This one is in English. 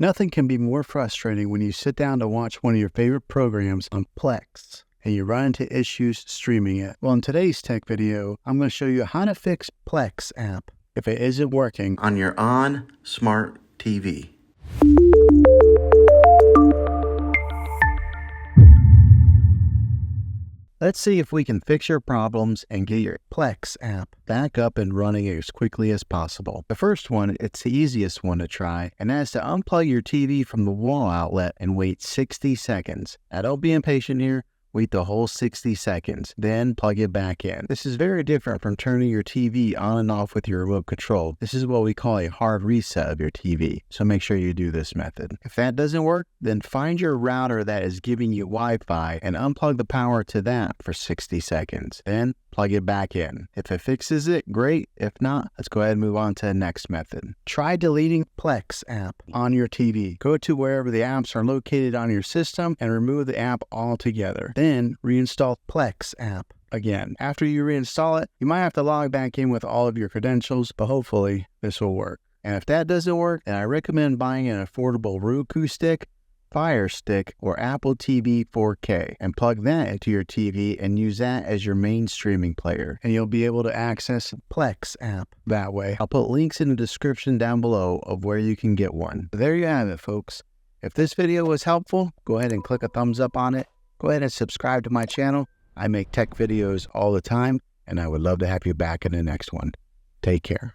Nothing can be more frustrating when you sit down to watch one of your favorite programs on Plex and you run into issues streaming it. Well, in today's tech video, I'm going to show you how to fix Plex App if it isn't working on your ONN Smart TV. Let's see if we can fix your problems and get your Plex app back up and running as quickly as possible. The first one, it's the easiest one to try, and that's to unplug your TV from the wall outlet and wait 60 seconds. Now don't be impatient here. Wait the whole 60 seconds, then plug it back in. This is very different from turning your TV on and off with your remote control. This is what we call a hard reset of your TV, so make sure you do this method. If that doesn't work, then find your router that is giving you Wi-Fi and unplug the power to that for 60 seconds. Then plug it back in. If it fixes it, great. If not, let's go ahead and move on to the next method. Try deleting Plex app on your TV. Go to wherever the apps are located on your system and remove the app altogether. Then reinstall Plex app again. After you reinstall it, you might have to log back in with all of your credentials, but hopefully this will work. And if that doesn't work, then I recommend buying an affordable Roku stick, Fire Stick, or Apple TV 4K and plug that into your TV and use that as your main streaming player, and you'll be able to access Plex app that way. I'll put links in the description down below of where you can get one. There you have it, folks. If this video was helpful, go ahead and click a thumbs up on it. Go ahead and subscribe to my channel. I make tech videos all the time, and I would love to have you back in the next one. Take care.